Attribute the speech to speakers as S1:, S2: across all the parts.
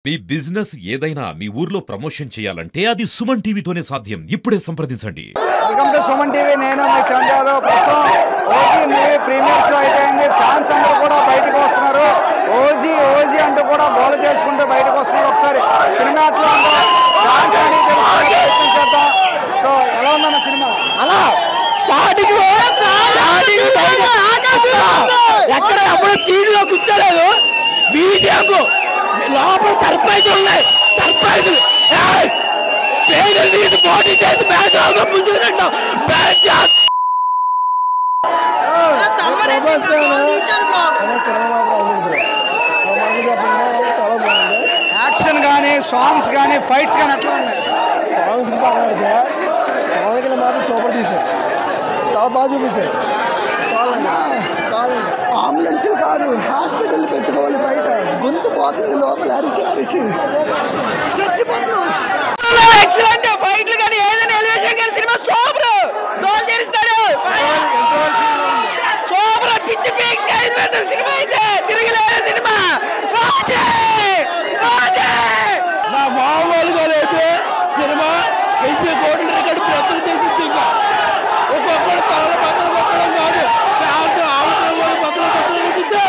S1: మీ business ఏదైనా మీ ఊర్లో promotion చేయాలంటే అది సుమన్ టీవీతోనే సాధ్యం. ఇప్పుడే సంప్రదించండి.
S2: Welcome to Suman TV. నేను మీ చంద్రయాదవ్. ప్రస్తుతం ఓజీ మూవీ ప్రీమియర్ షో అయిపోయింది. ఫ్యాన్స్ అందరూ కూడా బయటకు వస్తున్నారు. ఓజీ ఓజీ అంటూ కూడా గోల చేసుకుంటూ బయటకు వస్తున్నారు. ఒకసారి సినిమా ఎట్లా ఉందో ఫ్యాన్స్ అని తెలుసుకునే చేద్దాం. సో ఎలా ఉందన్న సినిమా?
S3: అలా స్టార్టింగ్ ఎక్కడ ఎప్పుడు సీట్లో కూర్చోలేదు. బీజేపీ లోపల సర్ప్రైజ్ ఉన్నాయి. సర్ప్రైజ్ తీసి పోటీ చేసి మ్యాచ్ ముందుకుంటాం.
S4: చాలా బాగుంది.
S2: యాక్షన్ కానీ సాంగ్స్ కానీ ఫైట్స్ కానీ ఎట్లా ఉన్నాయి?
S4: సాంగ్స్ బాగా పవన్ మాత్రం సూపర్ తీశారు. చాలా బాగా చూపించారు. చాలండి అంబులెన్స్ కాదు, హాస్పిటల్ పెట్టుకోవాలి. బయట గొంతు పోతుంది, లోపల అరిసి అరిసి చచ్చిపోతున్నాం.
S3: ఎక్సలెంట్ ఫైట్లు కానీ ఏదైనా ఎలివేషన్ కానీ సినిమా సూపర్. గోల్ చేస్తాడు సూపర్. పిచ్చి పీక్స్ సినిమా అయితే తిరగలేదు. సినిమా నా మామూలుగా అయితే సినిమా 1000 కోట్ల రికార్డు ప్రయత్నం చేసింది. ఇంకా ఒక్కొక్కరు తల పక్కన పక్కడం కాదు, ఫ్యాన్స్ ఆవుతున్న పక్కన పక్కన ఉంటుంది.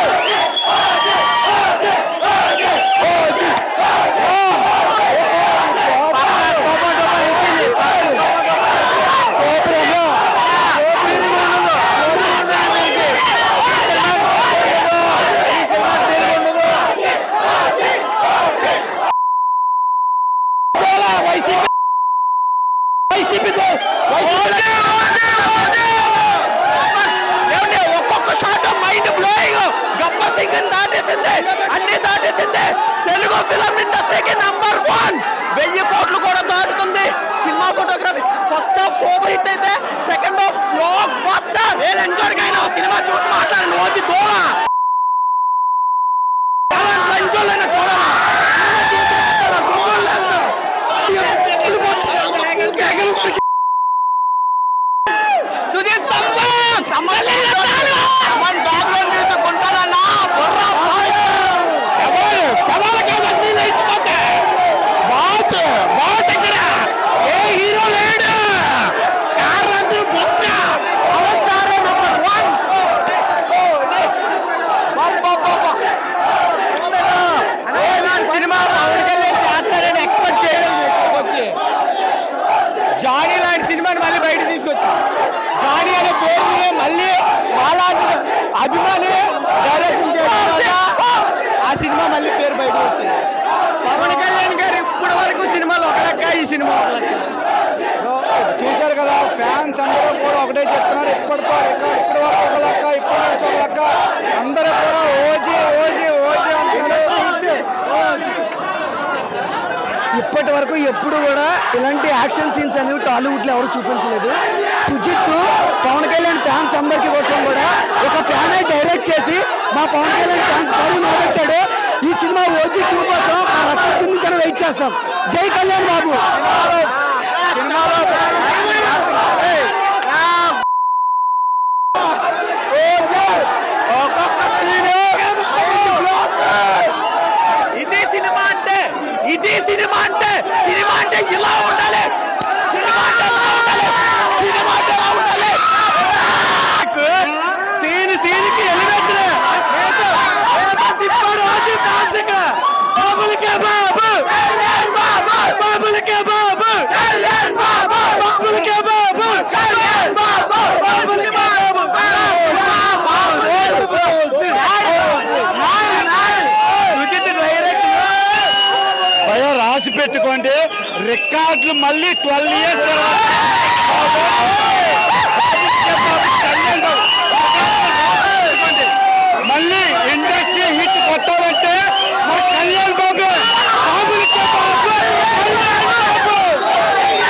S3: ఒక్కొక్క shot mind blowing. Gabbar Singh దాటేసింది, అన్ని దాటేసింది. తెలుగు ఫిల్మ్ ఇండస్ట్రీకి నంబర్ 1. 1000 కోట్లు కూడా దాటుతుంది. Cinema photography first half super hit అయితే సెకండ్ హాఫ్ బ్లాక్ బస్టర్. ఏ లంచోడికి అయినా సినిమా చూసి మాట్లాడండి. వచ్చి దూరా లంచోళ్ళైనా చూడాలా. జానీ లాంటి సినిమాని మళ్ళీ బయట తీసుకొచ్చి జానీ అనే పేరుని మళ్ళీ వాళ్ళ అభిమాని డైరెక్షన్ చేయడం ఆ సినిమా మళ్ళీ పేరు బయట వచ్చింది. పవన్ కళ్యాణ్ గారు ఇప్పటి వరకు సినిమాలు ఒక లెక్క, ఈ సినిమా ఒక లెక్క.
S2: చూశారు కదా, ఫ్యాన్స్ అందరూ కూడా ఒకటే చెప్తున్నారు. ఇప్పటి వరకు ఒక లెక్క, ఇప్పటి నుంచి ఒక లెక్క. అందరూ కూడా ఓజీ ఓజీ ఓజీ అంటున్నారు.
S4: ఇప్పటి వరకు ఎప్పుడు కూడా ఇలాంటి యాక్షన్ సీన్స్ అనేవి టాలీవుడ్లో ఎవరు చూపించలేదు. సుజిత్ పవన్ కళ్యాణ్ ఫ్యాన్స్ అందరికీ కోసం కూడా ఒక ఫ్యాన్ అయి డైరెక్ట్ చేసి మా పవన్ కళ్యాణ్ ఫ్యాన్స్ పరువు నిలబెట్టాడు. ఈ సినిమా ఓజీ 2 కోసం మా రక్తం చిందించని వెయిట్ చేస్తాం. జై కళ్యాణ్ బాబు.
S3: ఇది సినిమా అంటే ఇలా ఉండాలి. సినిమా అంటే ఇలా ఉండాలి. సినిమా అంటే ఇలా ఉండాలి. సీన్కి ఎలివేషన్ తిప్పాడు ఓజీ ఫ్యాన్స్. బాబులకే బాబు, బాబులకే బాబు, బాబులకే బాబు, బాబులకే రాసి పెట్టుకోండి. రికార్డులు మళ్ళీ 12 years మళ్ళీ ఇండస్ట్రీ హిట్ కొట్టాలంటే మా కళ్యాణ్ బాబు. బాబులకే బాబు,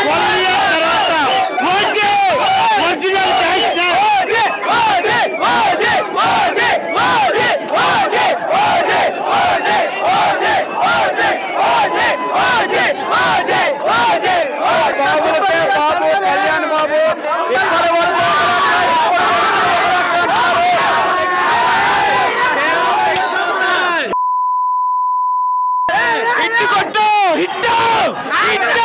S3: 12 years తర్వాత ఒరిజినల్
S2: బాబు కళ్యాణ్ బాబు ఇప్పటి వరకు
S3: కొట్టు హిట్ హిట్